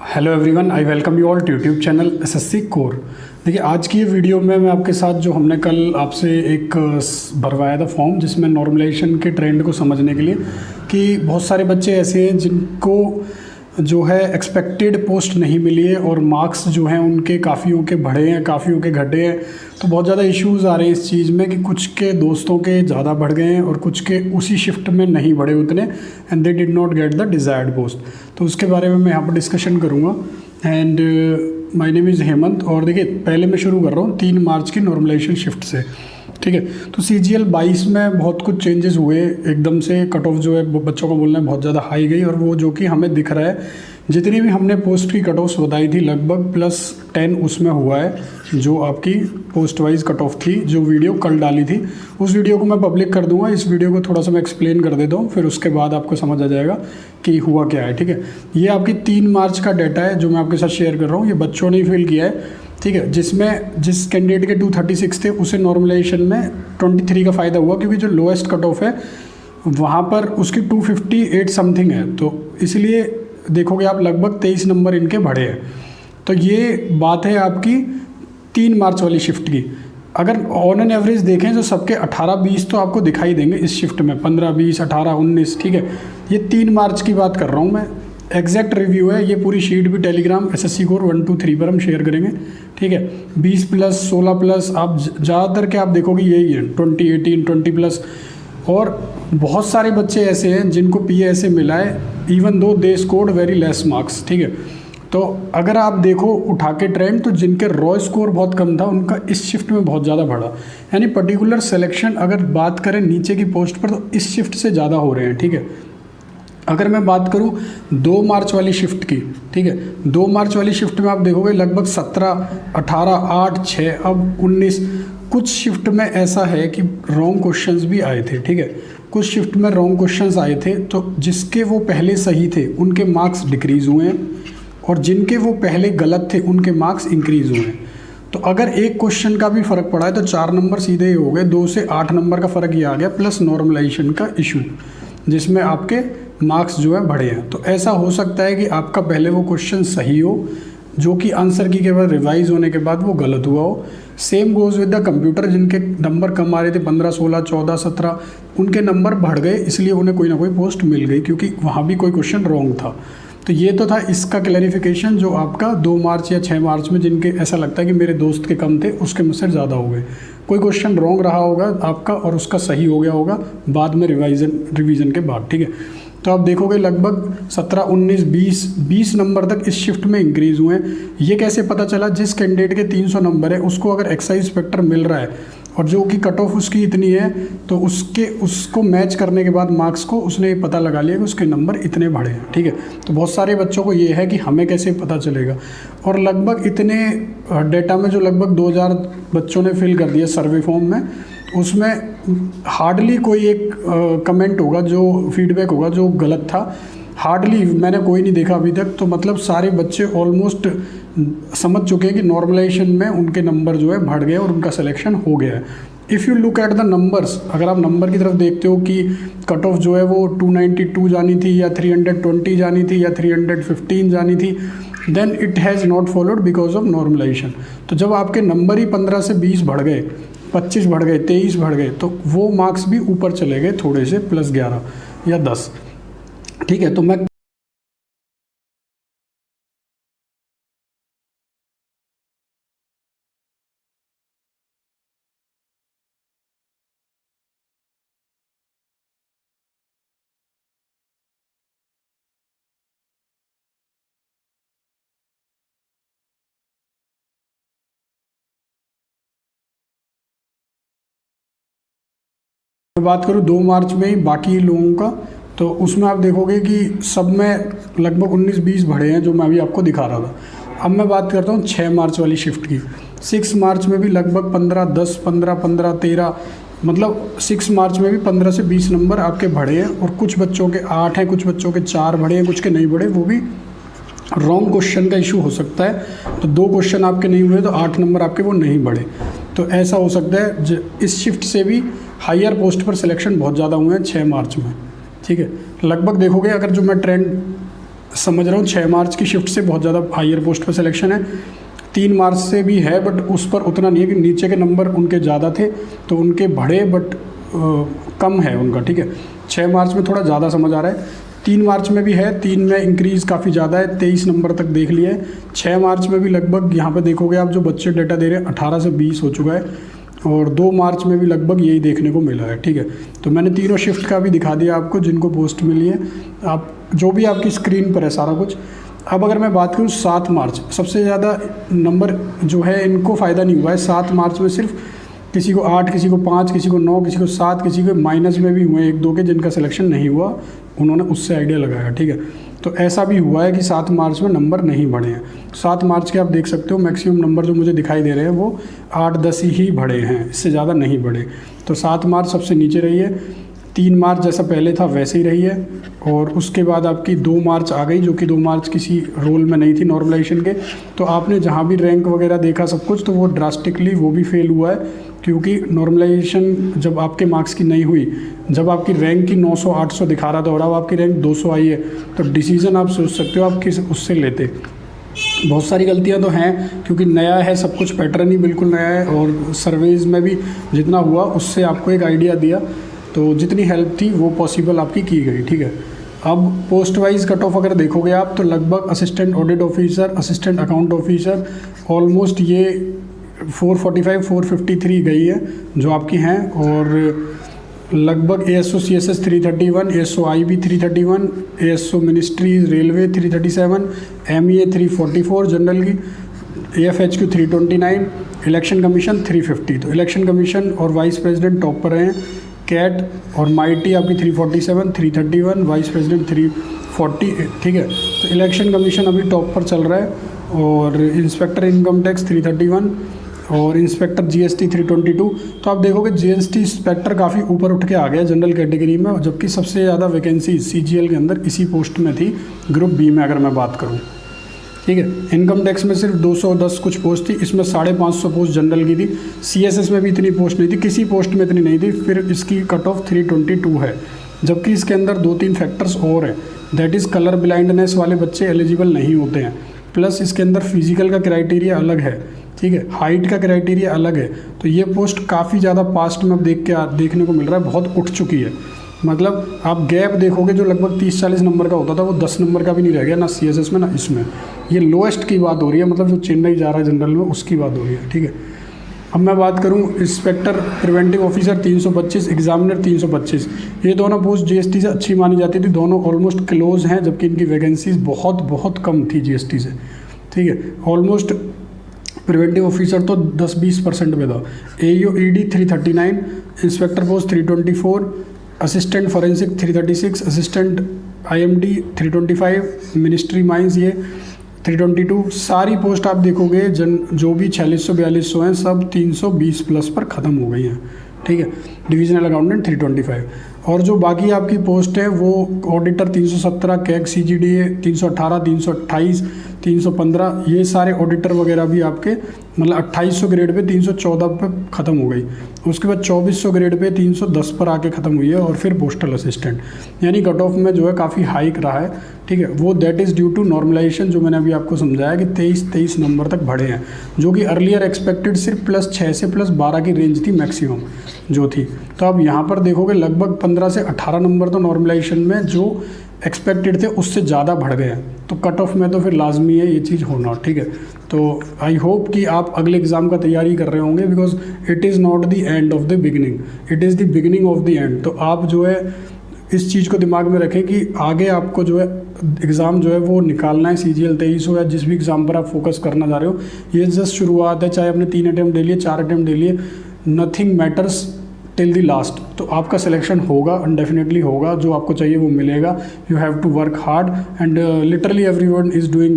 Hello everyone, I welcome you all to YouTube channel SSC core. देखिए, आज की ये वीडियो में मैं आपके साथ जो हमने कल आपसे एक भरवाया था फॉर्म, जिसमें नॉर्मलाइजेशन के ट्रेंड को समझने के लिए कि बहुत सारे बच्चे ऐसे हैं जिनको जो है एक्सपेक्टेड पोस्ट नहीं मिली है और मार्क्स जो हैं उनके काफ़ियों के बढ़े हैं, काफ़ियों के घटे हैं। तो बहुत ज़्यादा इश्यूज़ आ रहे हैं इस चीज़ में कि कुछ के दोस्तों के ज़्यादा बढ़ गए हैं और कुछ के उसी शिफ्ट में नहीं बढ़े उतने, and they did not get the desired post. तो उसके बारे में मैं यहाँ पर डिस्कशन करूँगा। And my name is Hemant. और देखिए, पहले मैं शुरू कर रहा हूँ 3 मार्च की नॉर्मलाइजेशन शिफ्ट से। ठीक है, तो CGL 22 में बहुत कुछ चेंजेस हुए। एकदम से कट ऑफ जो है बच्चों का बोलना है बहुत ज़्यादा हाई गई, और वो जो कि हमें दिख रहा है जितनी भी हमने पोस्ट की कट ऑफ्स बताई थी लगभग +10 उसमें हुआ है। जो आपकी पोस्ट वाइज कट ऑफ थी, जो वीडियो कल डाली थी, उस वीडियो को मैं पब्लिक कर दूंगा। इस वीडियो को थोड़ा सा मैं एक्सप्लेन कर देता हूँ, फिर उसके बाद आपको समझ आ जाएगा कि हुआ क्या है। ठीक है, ये आपकी 3 मार्च का डाटा है जो मैं आपके साथ शेयर कर रहा हूँ। ये बच्चों ने फिल किया है। ठीक है, जिस कैंडिडेट के 236 थे उसे नॉर्मलाइजेशन में 23 का फ़ायदा हुआ, क्योंकि जो लोएस्ट कट ऑफ है वहाँ पर उसकी 258 समथिंग है। तो इसलिए देखोगे आप लगभग 23 नंबर इनके बढ़े हैं। तो ये बात है आपकी 3 मार्च वाली शिफ्ट की। अगर ऑन एन एवरेज देखें तो सबके 18-20 तो आपको दिखाई देंगे इस शिफ्ट में, 15-20, 18-19। ठीक है, ये 3 मार्च की बात कर रहा हूँ मैं। एग्जैक्ट रिव्यू है, ये पूरी शीट भी टेलीग्राम एसएससी कोर 1, 2, 3 पर हम शेयर करेंगे। ठीक है, 20+, 16+, आप ज़्यादातर के आप देखोगे यही है, 20, 18, 20+। और बहुत सारे बच्चे ऐसे हैं जिनको PA मिला है, even though they scored very less marks. ठीक है, तो अगर आप देखो उठा के ट्रेंड, तो जिनके रॉ स्कोर बहुत कम था उनका इस शिफ्ट में बहुत ज़्यादा बढ़ा। यानी पर्टिकुलर सिलेक्शन अगर बात करें नीचे की पोस्ट पर, तो इस शिफ्ट से ज़्यादा हो रहे हैं। ठीक है, अगर मैं बात करूं 2 मार्च वाली शिफ्ट की, ठीक है, 2 मार्च वाली शिफ्ट में आप देखोगे लगभग 17, 18, 8, 6, अब 19। कुछ शिफ्ट में ऐसा है कि रॉन्ग क्वेश्चंस भी आए थे। ठीक है, कुछ शिफ्ट में रॉन्ग क्वेश्चंस आए थे, तो जिसके वो पहले सही थे उनके मार्क्स डिक्रीज़ हुए हैं, और जिनके वो पहले गलत थे उनके मार्क्स इंक्रीज़ हुए हैं। तो अगर एक क्वेश्चन का भी फ़र्क पड़ा है तो 4 नंबर सीधे ही हो गए। 2 से 8 नंबर का फ़र्क ये आ गया, प्लस नॉर्मलाइजेशन का इशू, जिसमें आपके मार्क्स जो है बढ़े हैं। तो ऐसा हो सकता है कि आपका पहले वो क्वेश्चन सही हो, जो कि आंसर की के बाद रिवाइज होने के बाद वो गलत हुआ हो। Same goes with the computer, जिनके नंबर कम आ रहे थे 15, 16, 14, 17, उनके नंबर बढ़ गए, इसलिए उन्हें कोई ना कोई पोस्ट मिल गई, क्योंकि वहाँ भी कोई क्वेश्चन रॉन्ग था। तो ये तो था इसका क्लैरिफिकेशन, जो आपका 2 मार्च या 6 मार्च में जिनके ऐसा लगता है कि मेरे दोस्त के कम थे, उसके मुझसे ज़्यादा हो गए। कोई क्वेश्चन रॉन्ग रहा होगा आपका और उसका सही हो गया होगा बाद में रिवीजन के बाद। ठीक है, तो आप देखोगे लगभग 17, 19, 20 नंबर तक इस शिफ्ट में इंक्रीज़ हुए हैं। ये कैसे पता चला? जिस कैंडिडेट के 300 नंबर है उसको अगर एक्साइज फैक्टर मिल रहा है और जो कि कट ऑफ उसकी इतनी है, तो उसको मैच करने के बाद मार्क्स को उसने पता लगा लिया कि उसके नंबर इतने बढ़े हैं। ठीक है, तो बहुत सारे बच्चों को ये है कि हमें कैसे पता चलेगा। और लगभग इतने डेटा में जो लगभग 2000 बच्चों ने फिल कर दिया सर्वे फॉर्म में, उसमें हार्डली कोई एक कमेंट होगा, जो फीडबैक होगा जो गलत था। हार्डली मैंने कोई नहीं देखा अभी तक। तो मतलब सारे बच्चे ऑलमोस्ट समझ चुके हैं कि नॉर्मलाइजेशन में उनके नंबर जो है बढ़ गए और उनका सिलेक्शन हो गया है। If you look at the numbers, अगर आप नंबर की तरफ देखते हो कि कट ऑफ जो है वो 292 जानी थी या 320 जानी थी या 315 जानी थी, then it has not followed because of normalisation. तो जब आपके नंबर ही 15 से 20 बढ़ गए, 25 बढ़ गए, 23 बढ़ गए, तो वो मार्क्स भी ऊपर चले गए थोड़े से, +11 या 10। ठीक है, तो मैं बात करूँ 2 मार्च में ही बाकी लोगों का, तो उसमें आप देखोगे कि सब में लगभग 19-20 बढ़े हैं, जो मैं अभी आपको दिखा रहा था। अब मैं बात करता हूँ 6 मार्च वाली शिफ्ट की। 6 मार्च में भी लगभग 15, 10, 15, 15, 13, मतलब 6 मार्च में भी 15 से 20 नंबर आपके बढ़े हैं। और कुछ बच्चों के 8 हैं, कुछ बच्चों के 4 बढ़े हैं, कुछ के नहीं बढ़े। वो भी रॉन्ग क्वेश्चन का इशू हो सकता है। तो 2 क्वेश्चन आपके नहीं हुए तो 8 नंबर आपके वो नहीं बढ़े। तो ऐसा हो सकता है। इस शिफ्ट से भी हायर पोस्ट पर सिलेक्शन बहुत ज़्यादा हुए हैं 6 मार्च में। ठीक है, लगभग देखोगे अगर जो मैं ट्रेंड समझ रहा हूँ 6 मार्च की शिफ्ट से बहुत ज़्यादा हायर पोस्ट पर सिलेक्शन है, 3 मार्च से भी है बट उस पर उतना नहीं है कि नीचे के नंबर उनके ज़्यादा थे तो उनके बढ़े, बट कम है उनका, ठीक है। 6 मार्च में थोड़ा ज़्यादा समझ आ रहा है, 3 मार्च में भी है, 3 में इंक्रीज़ काफ़ी ज़्यादा है, 23 नंबर तक देख लिया है। 6 मार्च में भी लगभग यहाँ पे देखोगे आप जो बच्चे डेटा दे रहे हैं 18 से 20 हो चुका है, और 2 मार्च में भी लगभग यही देखने को मिला है, ठीक है। तो मैंने तीनों शिफ्ट का भी दिखा दिया आपको जिनको पोस्ट मिली है, आप जो भी आपकी स्क्रीन पर है सारा कुछ। अब अगर मैं बात करूँ 7 मार्च, सबसे ज़्यादा नंबर जो है इनको फ़ायदा नहीं हुआ है। 7 मार्च में सिर्फ किसी को 8, किसी को 5, किसी को 9, किसी को 7, किसी को माइनस में भी हुए 1-2 के जिनका सिलेक्शन नहीं हुआ, उन्होंने उससे आइडिया लगाया, ठीक है। तो ऐसा भी हुआ है कि 7 मार्च में नंबर नहीं बढ़े हैं। 7 मार्च के आप देख सकते हो मैक्सिमम नंबर जो मुझे दिखाई दे रहे हैं वो 8-10 ही बढ़े हैं, इससे ज़्यादा नहीं बढ़े। तो 7 मार्च सबसे नीचे रही है, 3 मार्च जैसा पहले था वैसे ही रही है, और उसके बाद आपकी 2 मार्च आ गई, जो कि 2 मार्च किसी रोल में नहीं थी नॉर्मलाइजेशन के। तो आपने जहाँ भी रैंक वगैरह देखा सब कुछ, तो वो ड्रास्टिकली वो भी फेल हुआ है, क्योंकि नॉर्मलाइजेशन जब आपके मार्क्स की नहीं हुई, जब आपकी रैंक की 900-800 दिखा रहा था और अब आपकी रैंक 200 आई है, तो डिसीज़न आप सोच सकते हो आप किस उससे लेते। बहुत सारी गलतियां तो हैं क्योंकि नया है सब कुछ, पैटर्न ही बिल्कुल नया है, और सर्वेज़ में भी जितना हुआ उससे आपको एक आइडिया दिया, तो जितनी हेल्प थी वो पॉसिबल आपकी की गई, ठीक है। अब पोस्ट वाइज कट ऑफ अगर देखोगे आप तो लगभग assistant audit officer, assistant account officer, almost ये 445-453 गई है जो आपकी हैं, और लगभग ASO CSS 331, ASO IB 331, ASO ministries railway 337, MEA 344 general की, AFHQ 329, इलेक्शन कमीशन 350। तो इलेक्शन कमीशन और वाइस प्रेसिडेंट टॉप पर हैं। कैट और माइटी आपकी 347, 331, वाइस प्रेसिडेंट 340, ठीक है। तो इलेक्शन कमीशन अभी टॉप पर चल रहा है, और इंस्पेक्टर इनकम टैक्स 331 और इंस्पेक्टर GST 322। तो आप देखोगे GST इंस्पेक्टर काफ़ी ऊपर उठ के आ गया जनरल कैटेगरी में, जबकि सबसे ज़्यादा वैकेंसी CGL के अंदर इसी पोस्ट में थी, ग्रुप B में अगर मैं बात करूँ, ठीक है। इनकम टैक्स में सिर्फ 210 कुछ पोस्ट थी, इसमें 550 पोस्ट जनरल की थी। CSS में भी इतनी पोस्ट नहीं थी, किसी पोस्ट में इतनी नहीं थी, फिर इसकी कट ऑफ 322 है, जबकि इसके अंदर 2-3 फैक्टर्स और हैं, दैट इज़ कलर ब्लाइंडनेस वाले बच्चे एलिजिबल नहीं होते हैं, प्लस इसके अंदर फिजिकल का क्राइटेरिया अलग है, ठीक है, हाइट का क्राइटेरिया अलग है। तो ये पोस्ट काफ़ी ज़्यादा पास्ट में अब देखने को मिल रहा है, बहुत उठ चुकी है। मतलब आप गैप देखोगे जो लगभग 30-40 नंबर का होता था वो 10 नंबर का भी नहीं रह गया, ना CSS में ना इसमें। ये लोएस्ट की बात हो रही है, मतलब जो चेन्नई जा रहा है जनरल में उसकी बात हो रही है, ठीक है। अब मैं बात करूं इंस्पेक्टर प्रिवेंटिव ऑफिसर 325, एग्जामिनर 325, ये दोनों पोस्ट GST से अच्छी मानी जाती थी, दोनों ऑलमोस्ट क्लोज हैं, जबकि इनकी वैकेंसीज बहुत बहुत कम थी GST से, ठीक है। ऑलमोस्ट प्रिवेंटिव ऑफिसर तो 10-20% में था। AEO ED 339, inspector post 324, assistant forensic 336, assistant IMD 325, ministry mines ये 322। सारी पोस्ट आप देखोगे जो भी 4600-4200 हैं सब 320 प्लस पर ख़त्म हो गई हैं, ठीक है। डिविजनल अकाउंटेंट 325, और जो बाकी आपकी पोस्ट है वो ऑडिटर 317, कैग CGDA 318, 328, 315, ये सारे ऑडिटर वगैरह भी आपके मतलब 2800 ग्रेड पे 314 पे ख़त्म हो गई। उसके बाद 2400 ग्रेड पे 310 पर आके ख़त्म हुई है, और फिर पोस्टल असिस्टेंट, यानी कट ऑफ में जो है काफ़ी हाइक रहा है, ठीक है। वो that is due to normalisation, जो मैंने अभी आपको समझाया कि 23 नंबर तक बढ़े हैं, जो कि अर्लियर एक्सपेक्टेड सिर्फ +6 से +12 की रेंज थी मैक्सिमम जो थी। तो अब यहाँ पर देखोगे लगभग 15 से 18 नंबर तो नॉर्मलाइजेशन में जो एक्सपेक्टेड थे उससे ज़्यादा बढ़ गए हैं, तो कट ऑफ में तो फिर लाजमी है ये चीज़ होना, ठीक है। तो आई होप कि आप अगले एग्ज़ाम का तैयारी कर रहे होंगे, because it is not the end of the beginning, it is the beginning of the end. तो आप जो है इस चीज़ को दिमाग में रखें कि आगे आपको जो है एग्ज़ाम जो है वो निकालना है, CGL 23 हो या जिस भी एग्ज़ाम पर आप फोकस करना चाह रहे हो, ये जस्ट शुरुआत है। चाहे आपने 3 अटैम्प्ट दे लिए, 4 अटैम्प्ट दे लिए, nothing matters till the last. तो आपका सिलेक्शन होगा, डेफिनेटली होगा, जो आपको चाहिए वो मिलेगा। You have to work hard and literally everyone is doing